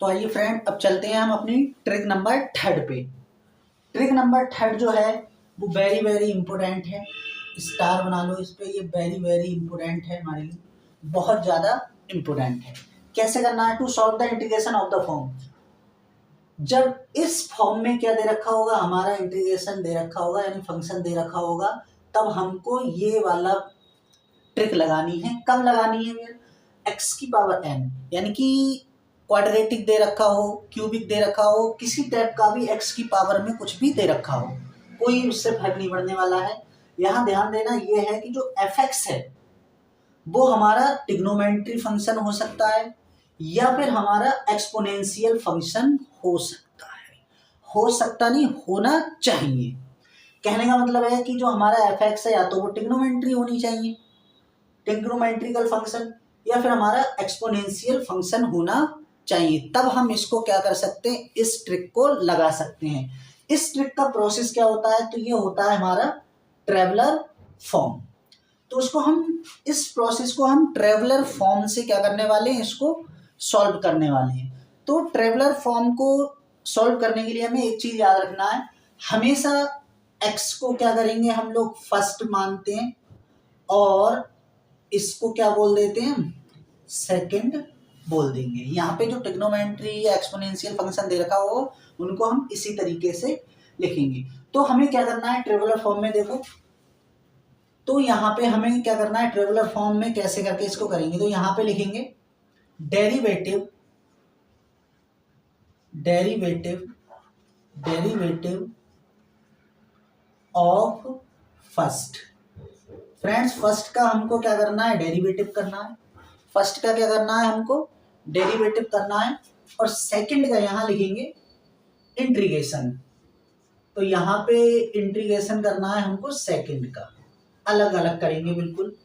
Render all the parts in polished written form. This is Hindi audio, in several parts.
तो आइए फ्रेंड, अब चलते हैं हम अपनी ट्रिक नंबर 3 पे। ट्रिक नंबर 3 जो है वो वेरी वेरी इंपॉर्टेंट है। स्टार बना लो इस पे, ये वेरी वेरी इंपॉर्टेंट है हमारे लिए, बहुत ज़्यादा इंपॉर्टेंट है। कैसे करना है? To solve the integration of the form. जब इस फॉर्म में क्या दे रखा होगा, हमारा इंटीग्रेशन दे रखा होगा यानी फंक्शन दे रखा होगा, तब हमको ये वाला ट्रिक लगानी है। कब लगानी है? एक्स की पावर एन, यानी कि क्वाड्रेटिक दे रखा हो, क्यूबिक दे रखा हो, किसी टाइप का भी एक्स की पावर में कुछ भी दे रखा हो, कोई उससे फर्क नहीं पड़ने वाला है। यहाँ ध्यान देना ये है कि जो एफ एक्स है वो हमारा ट्रिग्नोमेट्री फंक्शन हो सकता है या फिर हमारा एक्सपोनेंशियल फंक्शन हो सकता है। हो सकता नहीं, होना चाहिए। कहने का मतलब है कि जो हमारा एफ एक्स है या तो वो ट्रिग्नोमेट्री होनी चाहिए, ट्रिग्नोमेट्रिकल फंक्शन, या फिर हमारा एक्सपोनेंशियल फंक्शन होना चाहिए। तब हम इसको क्या कर सकते हैं, इस ट्रिक को लगा सकते हैं। इस ट्रिक का प्रोसेस क्या होता है? तो ये होता है हमारा ट्रेवलर फॉर्म। तो उसको हम, इस प्रोसेस को हम ट्रेवलर फॉर्म से क्या करने वाले हैं, इसको सॉल्व करने वाले हैं। तो ट्रेवलर फॉर्म को सॉल्व करने के लिए हमें एक चीज याद रखना है, हमेशा एक्स को क्या करेंगे हम लोग, फर्स्ट मानते हैं और इसको क्या बोल देते हैं, सेकंड बोल देंगे। यहाँ पे जो ट्रिग्नोमेट्री या एक्सपोनेंशियल फंक्शन दे रखा हो उनको हम इसी तरीके से लिखेंगे। तो हमें क्या करना है ट्रेवलर फॉर्म में, देखो तो यहाँ पे हमें क्या करना है ट्रेवलर फॉर्म में, कैसे करके इसको करेंगे। तो यहाँ पे लिखेंगे derivative derivative derivative of first. Friends, first का हमको क्या करना है, डेरिवेटिव करना है। फर्स्ट का क्या करना है, हमको डेरिवेटिव करना है। और सेकंड का यहाँ लिखेंगे इंटीग्रेशन। तो यहाँ पे इंटीग्रेशन करना है हमको सेकंड का, अलग अलग करेंगे बिल्कुल।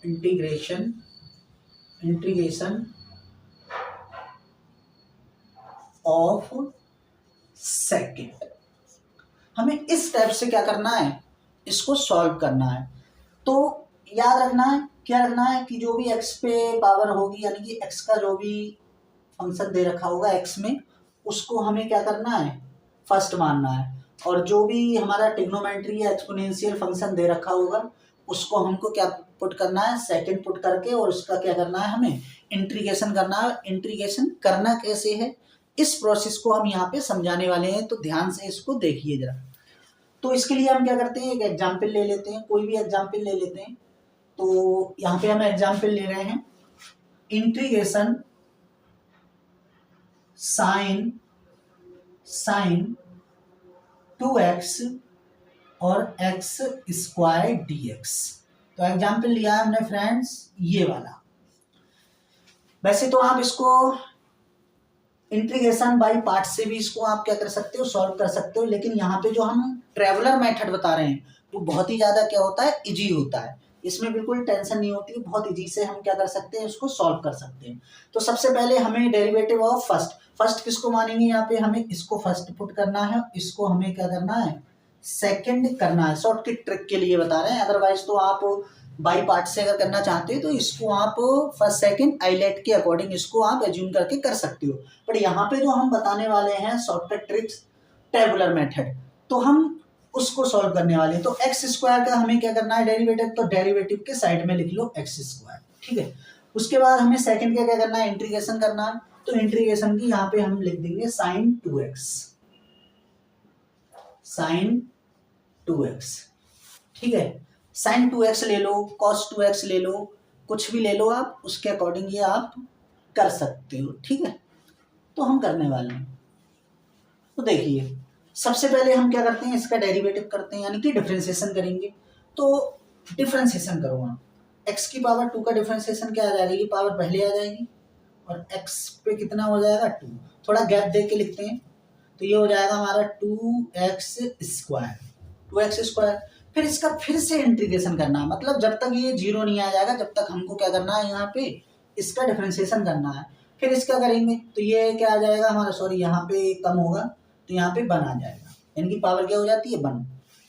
Integration of second. हमें इस टाइप से क्या करना है, इसको सॉल्व करना है। तो याद रखना है, क्या रखना है कि जो भी एक्स पे पावर होगी, यानी कि एक्स का जो भी फंक्शन दे रखा होगा एक्स में, उसको हमें क्या करना है, फर्स्ट मानना है। और जो भी हमारा ट्रिग्नोमेट्री या एक्सपोनेंशियल फंक्शन दे रखा होगा उसको हमको क्या पुट करना है, सेकंड पुट करके, और उसका क्या करना है, हमें इंटीग्रेशन करना है। इंटीग्रेशन करना कैसे है, इस प्रोसेस को हम यहाँ पे समझाने वाले हैं, तो ध्यान से इसको देखिए जरा। तो इसके लिए हम क्या करते हैं, एक एग्जाम्पल ले लेते हैं, कोई भी एग्जाम्पल ले लेते हैं। तो यहाँ पे हम एग्जाम्पल ले रहे हैं, इंटीग्रेशन साइन 2x और x स्क्वायर dx। तो एग्जाम्पल लिया है हमने फ्रेंड्स ये वाला। वैसे तो आप इसको इंटीग्रेशन बाय पार्ट से भी इसको आप क्या कर सकते हो, सॉल्व कर सकते हो, लेकिन यहाँ पे जो हम ट्रेवलर मेथड बता रहे हैं वो बहुत ही ज्यादा क्या होता है, इजी होता है। इसमें बिल्कुल टेंशन नहीं होती, बहुत इजी से हम क्या कर सकते हैं, इसको सॉल्व कर सकते हैं। तो सबसे पहले हमें डेरिवेटिव ऑफ फर्स्ट किसको मानेंगे, यहाँ पे हमें इसको फर्स्ट पुट करना है, इसको हमें क्या करना है, सेकंड करना है। शॉर्टकट ट्रिक के लिए बता रहे हैं, अदरवाइज तो आप बाई पार्ट से अगर करना चाहते हैं तो इसको आप फर्स्ट सेकंड आईलेट के अकॉर्डिंग इसको आप एज्यूम करके कर सकते हो। पर यहाँ पे जो हम बताने वाले हैं शॉर्टकट ट्रिक्स, टेबुलर मेथड, तो हम उसको सॉल्व करने वाले हैं। तो एक्स स्क्वायर का हमें क्या करना है, डेरिवेटिव, तो डेरिवेटिव के साइड में लिख लो एक्स स्क्वायर, ठीक है। उसके बाद हमें सेकंड का क्या करना है, इंटीग्रेशन करना है। तो इंटीग्रेशन की यहाँ पे हम लिख देंगे साइन 2x, ठीक है। साइन 2x ले लो, कॉस 2x ले लो, कुछ भी ले लो आप, उसके अकॉर्डिंग ये आप कर सकते हो, ठीक है। तो हम करने वाले हैं, तो देखिए सबसे पहले हम क्या करते हैं, इसका डेरिवेटिव करते हैं, यानी कि डिफरेंशिएशन करेंगे। तो डिफरेंशिएशन करो आप, x की पावर 2 का डिफरेंशिएशन क्या आ जाएगा, ये पावर पहले आ जाएगी और x पे कितना हो जाएगा 2, थोड़ा गैप दे के लिखते हैं। तो ये हो जाएगा हमारा 2x स्क्वायर। फिर इसका फिर से इंटीग्रेशन करना है, मतलब जब तक ये 0 नहीं आ जाएगा जब तक हमको क्या करना है, यहाँ पे इसका डिफरेंशिएशन करना है। फिर इसका करेंगे तो ये क्या आ जाएगा हमारा, सॉरी यहाँ पे कम होगा तो यहाँ पे 1 आ जाएगा, इनकी पावर क्या हो जाती है 1।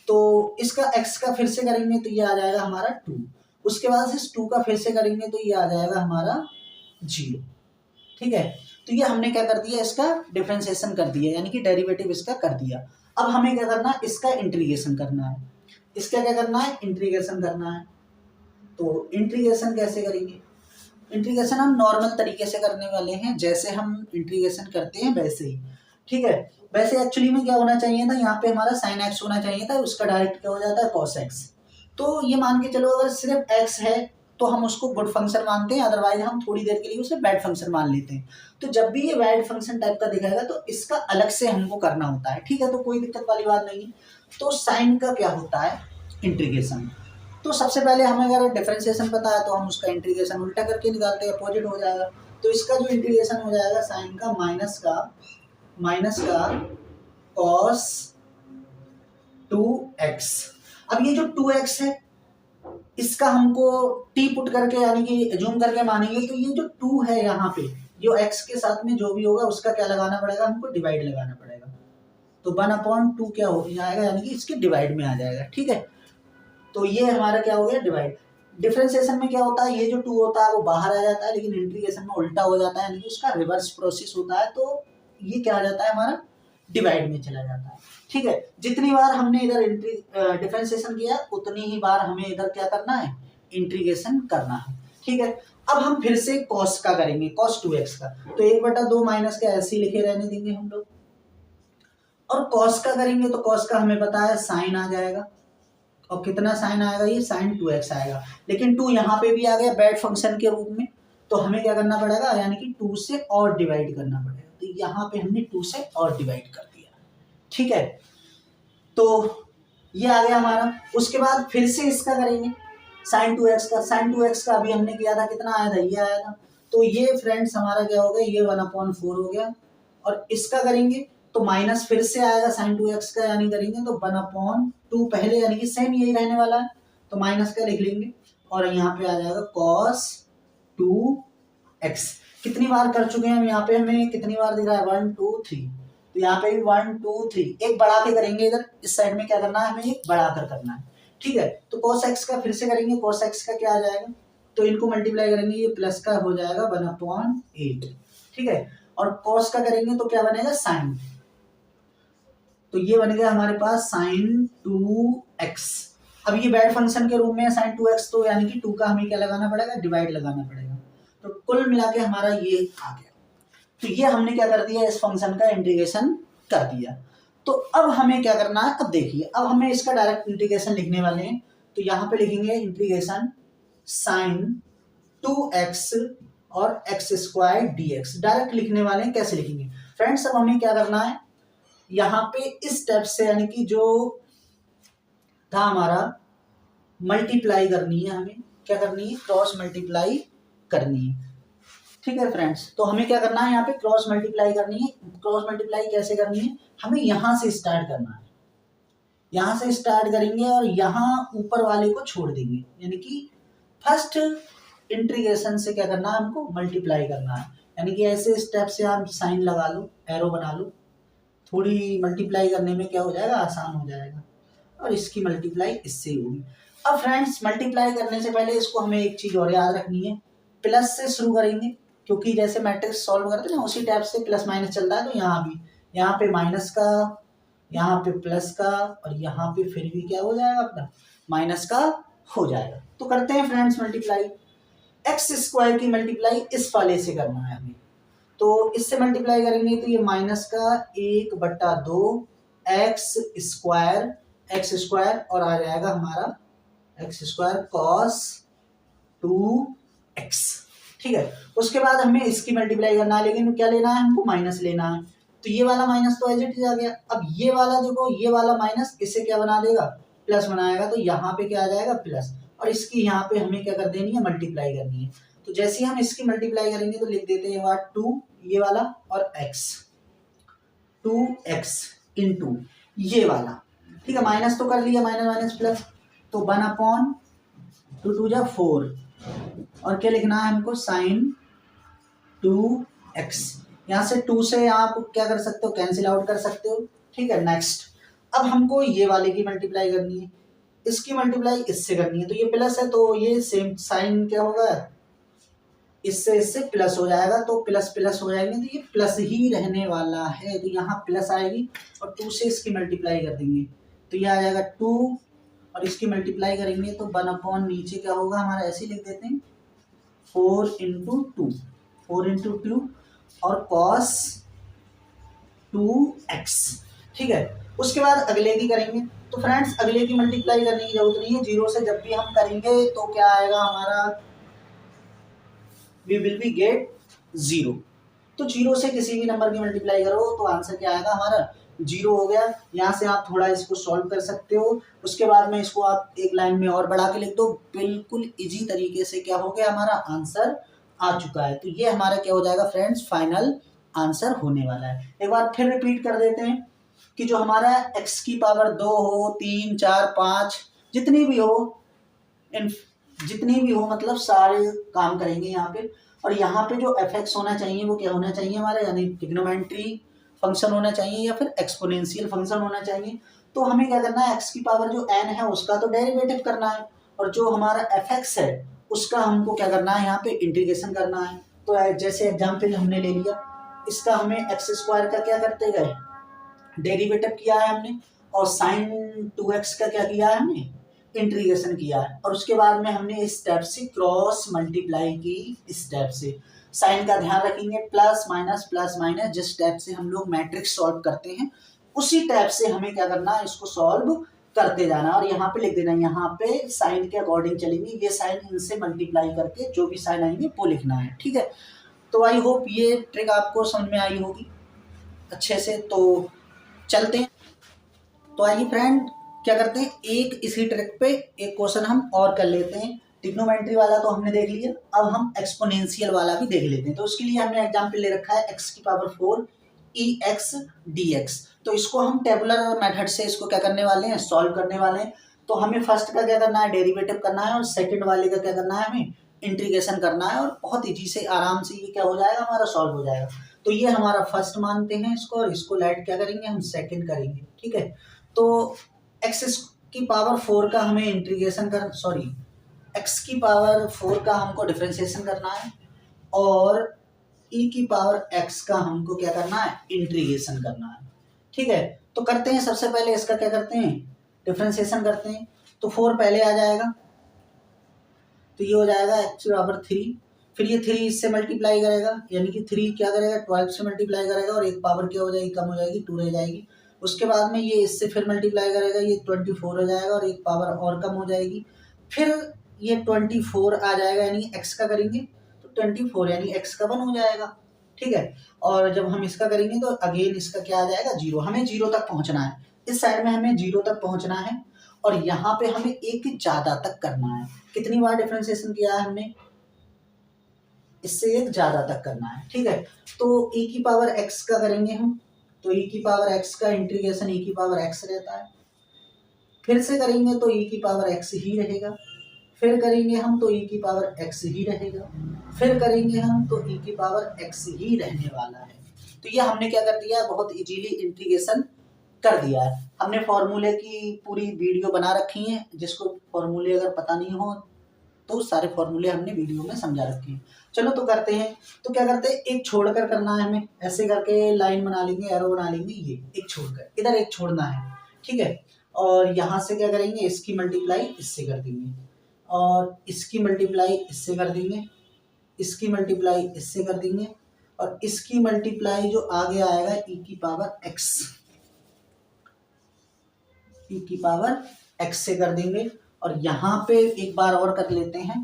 तो इसका x का फिर से करेंगे तो ये आ जाएगा हमारा 2। उसके बाद इस 2 का फिर से करेंगे तो ये आ जाएगा हमारा 0, ठीक है। तो ये हमने क्या कर दिया, इसका डिफरेंशिएशन कर दिया, यानी कि डेरिवेटिव इसका कर दिया। अब हमें क्या करना है, इसका इंटीग्रेशन करना है। इसका क्या करना है, इंटीग्रेशन करना है। तो इंटीग्रेशन कैसे करेंगे, इंटीग्रेशन हम नॉर्मल तरीके से करने वाले हैं, जैसे हम इंटीग्रेशन करते हैं वैसे ही, ठीक है। वैसे एक्चुअली में क्या होना चाहिए था, यहाँ पे हमारा साइन एक्स होना चाहिए था, उसका डायरेक्ट क्या हो जाता है, कॉस एक्स। तो ये मान के चलो अगर सिर्फ एक्स है तो हम उसको गुड फंक्शन मानते हैं, अदरवाइज हम थोड़ी देर के लिए उसे बैड फंक्शन मान लेते हैं। तो जब भी ये बैड फंक्शन टाइप का दिखाएगा तो इसका अलग से हमको करना होता है, ठीक है। तो कोई दिक्कत वाली बात नहीं है। तो साइन का क्या होता है, इंटीग्रेशन। तो सबसे पहले हमें अगर डिफरेंशिएशन पता है तो हम उसका इंटीग्रेशन उल्टा करके निकालते हैं, अपोजिट हो जाएगा। तो इसका जो इंटीग्रेशन हो जाएगा साइन का माइनस का कॉस 2x। अब ये जो 2x है इसका हमको t पुट करके यानी कि जूम करके मानेंगे, तो ये जो 2 है यहाँ पे, जो x के साथ में जो भी होगा उसका क्या लगाना पड़ेगा, हमको डिवाइड लगाना पड़ेगा। तो 1/2 क्या हो जाएगा, यानी कि इसके डिवाइड में आ जाएगा, ठीक है। तो ये हमारा क्या हो गया, डिवाइड। डिफरेंशिएशन में क्या होता है, ये जो 2 होता है वो बाहर आ जाता है, लेकिन इंटीग्रेशन में उल्टा हो जाता है, यानी कि उसका रिवर्स प्रोसेस होता है। तो ये क्या आ जाता है, हमारा डिवाइड में चला जाता है, ठीक है। जितनी बार हमने इधर डिफरेंशिएशन किया उतनी ही बार हमें इधर क्या करना है, इंटीग्रेशन करना है, ठीक है। अब हम फिर से कॉस का करेंगे, cos 2x का। तो 1/2 माइनस का ऐसे ही लिखे रहने देंगे हम लोग। और कॉस का करेंगे तो कॉस का हमें पता है साइन आ जाएगा, और कितना साइन आएगा, ये साइन 2x आएगा। लेकिन 2 यहाँ पे भी आ गया बैड फंक्शन के रूप में, तो हमें क्या करना पड़ेगा, यानी कि 2 से और डिवाइड करना पड़ेगा। तो यहाँ पे हमने 2 से और डिवाइड कर दिया, ठीक है। तो ये आ गया हमारा। उसके बाद फिर से इसका करेंगे साइन 2x का। साइन 2x का अभी हमने किया था, कितना आया था, ये आया था। तो ये फ्रेंड्स हमारा क्या हो गया, ये 1/4 हो गया। और इसका करेंगे तो माइनस फिर से आएगा साइन 2x का, यानी करेंगे तो 1/2 पहले, यानी कि सेम यही रहने वाला है, तो माइनस का लिख लेंगे। और यहाँ पे आ जाएगा cos 2x। कितनी बार कर चुके हैं हम, यहाँ पे हमें कितनी बार दिख रहा है, 1 2 3। तो यहाँ पे भी 1 2 3, एक बढ़ा के करेंगे, इधर इस साइड में क्या करना है, हमें एक बढ़ा कर करना है, ठीक है। तो cos x का फिर से करेंगे, cos x का क्या आ जाएगा, तो इनको मल्टीप्लाई करेंगे, ये प्लस का हो जाएगा 1/8, ठीक है। और cos का करेंगे तो क्या बनेगा, साइन। तो ये बन गया हमारे पास साइन 2x। अब ये बैड फंक्शन के रूप में है साइन 2x, तो यानी कि 2 का हमें क्या लगाना पड़ेगा, डिवाइड लगाना पड़ेगा। तो कुल मिला के हमारा ये आ गया। तो ये हमने क्या कर दिया, इस फंक्शन का इंटीग्रेशन कर दिया। तो अब हमें क्या करना है, अब देखिए, अब हमें इसका डायरेक्ट इंटीग्रेशन लिखने वाले हैं। तो यहाँ पे लिखेंगे इंटीग्रेशन साइन 2x और x² dx, डायरेक्ट लिखने वाले हैं। कैसे लिखेंगे फ्रेंड्स, अब हमें क्या करना है, यहाँ पे इस स्टेप से, यानी कि जो था हमारा मल्टीप्लाई करनी है, हमें क्या करनी है, क्रॉस मल्टीप्लाई करनी है, ठीक है फ्रेंड्स। तो हमें क्या करना है, यहाँ पे क्रॉस मल्टीप्लाई करनी है। क्रॉस मल्टीप्लाई कैसे करनी है, हमें यहाँ से स्टार्ट करना है, यहाँ से स्टार्ट करेंगे और यहाँ ऊपर वाले को छोड़ देंगे, यानी कि फर्स्ट इंटीग्रेशन से क्या करना है, हमको मल्टीप्लाई करना है। यानी कि ऐसे स्टेप से आप साइन लगा लो, एरो बना लो, थोड़ी मल्टीप्लाई करने में क्या हो जाएगा, आसान हो जाएगा। और इसकी मल्टीप्लाई इससे होगी। अब फ्रेंड्स मल्टीप्लाई करने से पहले इसको हमें एक चीज और याद रखनी है, प्लस से शुरू करेंगे, क्योंकि जैसे मैट्रिक्स सॉल्व करते हैं ना उसी टाइप से प्लस माइनस चलता है। तो यहाँ भी, यहाँ पे माइनस का, यहाँ पे प्लस का, और यहाँ पे फिर भी क्या हो जाएगा, अपना माइनस का हो जाएगा। तो करते हैं फ्रेंड्स मल्टीप्लाई। x² की मल्टीप्लाई इस वाले से करना है हमें, तो इससे मल्टीप्लाई करेंगे तो ये माइनस का 1/2 x² और आ जाएगा हमारा x² cos 2x, ठीक है। उसके बाद हमें इसकी मल्टीप्लाई करना है, लेकिन क्या लेना है, हमको माइनस लेना है। तो ये वाला माइनस तो एज इट इज आ गया। अब ये वाला देखो, ये वाला माइनस इसे क्या बना देगा, प्लस बनाएगा। तो यहाँ पे क्या आ जाएगा, प्लस। और इसकी यहाँ पे हमें क्या कर देनी है, मल्टीप्लाई करनी है। तो जैसे ही हम इसकी मल्टीप्लाई करेंगे तो लिख देते हैं 2 ये वाला और x 2x इंटू ये वाला, ठीक है। माइनस तो कर लिया, माइनस माइनस प्लस, तो 1/2 2 जा 4। और क्या लिखना है हमको, साइन 2x। यहाँ से 2 से आप क्या कर सकते हो, कैंसिल आउट कर सकते हो, ठीक है। नेक्स्ट, अब हमको ये वाले की मल्टीप्लाई करनी है, इसकी मल्टीप्लाई इससे करनी है। तो ये प्लस है तो ये सेम साइन क्या होगा, इससे इससे प्लस हो जाएगा, तो प्लस प्लस हो जाएंगे तो ये प्लस ही रहने वाला है, तो यहाँ प्लस आएगी और 2 से इसकी मल्टीप्लाई कर देंगे तो ये आ जाएगा 2 और इसकी मल्टीप्लाई करेंगे तो 1 अपॉन नीचे क्या होगा हमारा, ऐसे लिख देते हैं 4 × 2, 4 × 2 और कॉस 2x। ठीक है, उसके बाद अगले की करेंगे। तो फ्रेंड्स अगले की मल्टीप्लाई करने की जरूरत नहीं है, जीरो से जब भी हम करेंगे तो क्या आएगा हमारा, वी विल बी गेट 0। तो जीरो से किसी भी नंबर की मल्टीप्लाई करो तो आंसर क्या आएगा हमारा, 0 हो गया। यहाँ से आप थोड़ा इसको सॉल्व कर सकते हो, उसके बाद में इसको आप एक लाइन में और बढ़ा के लिख दो, बिल्कुल इजी तरीके से क्या हो गया हमारा आंसर आ चुका है। तो ये हमारा क्या हो जाएगा फ्रेंड्स, फाइनल आंसर होने वाला है। एक बार फिर रिपीट कर देते हैं कि जो हमारा x की पावर 2 हो, 3, 4, 5 जितनी भी हो, जितनी भी हो मतलब सारे काम करेंगे यहाँ पे। और यहाँ पे जो एफ एक्स होना चाहिए वो क्या होना चाहिए हमारा, यानी ट्रिग्नोमेट्री फंक्शन होना चाहिए या फिर एक्सपोनेंशियल फंक्शन होना चाहिए। तो हमें क्या करना है, एक्स की पावर जो एन है उसका तो डेरिवेटिव करना है, और जो हमारा एफ एक्स है उसका हमको क्या करना है, यहाँ पे इंटीग्रेशन करना है। तो जैसे एग्जाम्पल हमने ले लिया, इसका हमें एक्स स्क्वायर का क्या करते गए, डेरिवेटिव किया है हमने, और साइन 2x का क्या किया है हमने, इंटीग्रेशन किया है। और उसके बाद में हमने इस स्टेप से क्रॉस मल्टीप्लाई की, इस स्टेप से साइन का ध्यान रखेंगे, प्लस माइनस जिस स्टेप से हम लोग मैट्रिक्स सॉल्व करते हैं उसी टाइप से हमें क्या करना है, इसको सॉल्व करते जाना। और यहाँ पे लिख देना, यहाँ पे साइन के अकॉर्डिंग चलेंगे, ये साइन इनसे मल्टीप्लाई करके जो भी साइन आएंगे वो लिखना है। ठीक है, तो आई होप ये ट्रिक आपको समझ में आई होगी अच्छे से। तो चलते हैं, तो आइए फ्रेंड क्या करते हैं, एक इसी ट्रिक पे एक क्वेश्चन हम और कर लेते हैं। ट्रिग्नोमेट्री वाला तो हमने देख लिया, अब हम एक्सपोनेंशियल वाला भी देख लेते हैं। तो उसके लिए हमने एग्जाम्पल ले रखा है x की पावर 4 ex dx। तो इसको हम टेबुलर मेथड से इसको क्या करने वाले हैं, सॉल्व करने वाले हैं। तो हमें फर्स्ट का क्या करना है, डेरिवेटिव करना है, और सेकंड वाले का क्या करना है, हमें इंटीग्रेशन करना है, और बहुत ईजी से आराम से ये क्या हो जाएगा हमारा, सॉल्व हो जाएगा। तो ये हमारा फर्स्ट मानते हैं इसको, और इसको लेट क्या करेंगे हम, सेकंड करेंगे। ठीक है, तो x की पावर 4 का हमें इंटीग्रेशन कर, सॉरी x की पावर 4 का हमको डिफरेंशिएशन करना है, और e की पावर x का हमको क्या करना है, इंटीग्रेशन करना है। ठीक है, तो करते हैं, सबसे पहले इसका क्या करते हैं, डिफरेंशिएशन करते हैं। तो 4 पहले आ जाएगा, तो ये हो जाएगा x बराबर 3, फिर ये 3 इससे मल्टीप्लाई करेगा, यानी कि 3 क्या करेगा, 12 से मल्टीप्लाई करेगा, और एक पावर क्या हो जाएगी, कम हो जाएगी, 2 रह जाएगी। उसके बाद में ये इससे फिर मल्टीप्लाई करेगा, ये 24 हो जाएगा, और एक पावर और कम हो जाएगी। फिर ये 24 आ जाएगा, यानी x का करेंगे तो 24 यानी x का 1 हो जाएगा। ठीक है, और जब हम इसका करेंगे तो अगेन इसका क्या आ जाएगा, 0। हमें 0 तक पहुंचना है, इस साइड में हमें 0 तक पहुंचना है, और यहाँ पे हमें एक ज्यादा तक करना है। कितनी बार डिफरेंशिएशन किया है हमने, इससे एक ज्यादा तक करना है। ठीक है, तो e की पावर x का करेंगे हम, तो e की पावर x का इंटीग्रेशन e की पावर x रहता है। फिर से करेंगे तो e की पावर x ही रहेगा, फिर करेंगे हम तो e की पावर x ही रहेगा, फिर करेंगे हम तो e की पावर x ही रहने वाला है। तो ये हमने क्या कर दिया, बहुत इजीली इंटीग्रेशन कर दिया है। हमने फॉर्मूले की पूरी वीडियो बना रखी है, जिसको फॉर्मूले अगर पता नहीं हो तो सारे फॉर्मूले हमने वीडियो में समझा रखे हैं। चलो तो करते हैं, तो क्या करते हैं, एक छोड़कर करना है हमें, ऐसे करके लाइन बना लेंगे, एरो बना लेंगे, ये एक छोड़कर, इधर एक छोड़ना है। ठीक है, और यहाँ से क्या करेंगे, इसकी मल्टीप्लाई इससे कर देंगे, और इसकी मल्टीप्लाई इससे कर देंगे, इसकी मल्टीप्लाई इससे कर देंगे, और इसकी मल्टीप्लाई जो आगे आएगा e की पावर x, e की पावर x से कर देंगे। और यहाँ पे एक बार और कर लेते हैं,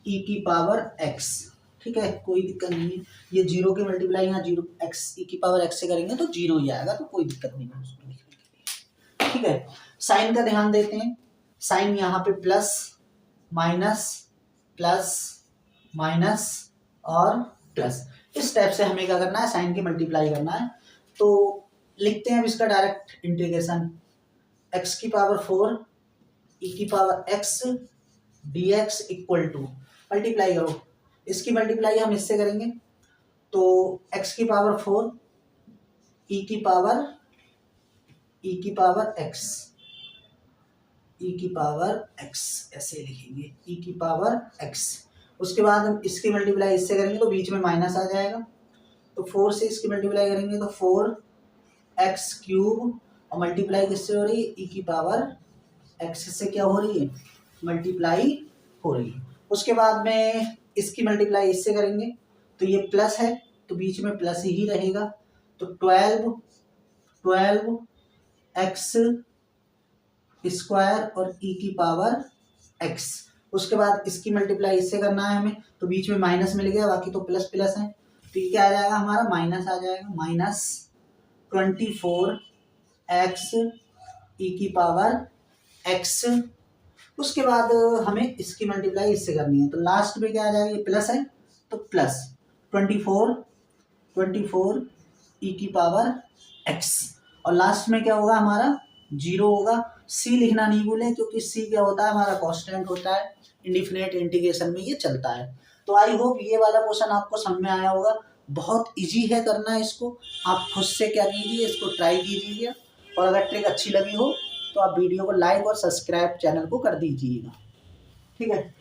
e की पावर x। ठीक है, कोई दिक्कत नहीं है, ये 0 की मल्टीप्लाई यहाँ 0 x e की पावर x से करेंगे तो 0 ही आएगा, तो कोई दिक्कत नहीं है उसको लिखने के लिए। ठीक है, साइन का ध्यान देते हैं, साइन यहाँ पे प्लस माइनस और प्लस, इस टाइप से हमें क्या करना है, साइन की मल्टीप्लाई करना है। तो लिखते हैं अब इसका डायरेक्ट इंटीग्रेशन, x की पावर 4 e की power x dx equal to, multiply करो, इसकी मल्टीप्लाई हम इससे करेंगे, तो x की पावर 4 e की पावर x ई की पावर एक्स, ऐसे लिखेंगे ई की पावर एक्स। उसके बाद हम इसकी मल्टीप्लाई इससे करेंगे तो बीच में माइनस आ जाएगा, तो 4 से इसकी मल्टीप्लाई करेंगे तो 4x³ और मल्टीप्लाई किससे हो रही है, ई की पावर एक्स से क्या हो रही है, मल्टीप्लाई हो रही है। उसके बाद में इसकी मल्टीप्लाई इससे करेंगे तो ये प्लस है तो बीच में प्लस ही रहेगा, तो 12x² और ई की पावर एक्स। उसके बाद इसकी मल्टीप्लाई इससे करना है हमें, तो बीच में माइनस मिल गया, बाकी तो प्लस प्लस है, तो ये क्या आ जाएगा हमारा, माइनस आ जाएगा, -24x ई की पावर एक्स। उसके बाद हमें इसकी मल्टीप्लाई इससे करनी है, तो लास्ट में क्या आ जाएगा, ये प्लस है तो प्लस 24 ई की पावर एक्स, और लास्ट में क्या होगा हमारा 0 होगा। सी लिखना नहीं भूलें, क्योंकि सी क्या होता है हमारा कांस्टेंट होता है, इंडिफिनिट इंटीग्रेशन में ये चलता है। तो आई होप ये वाला क्वेश्चन आपको समझ में आया होगा, बहुत इजी है करना इसको, आप खुद से क्या कीजिए, इसको ट्राई कीजिए, और अगर ट्रिक अच्छी लगी हो तो आप वीडियो को लाइक और सब्सक्राइब चैनल को कर दीजिएगा, ठीक है।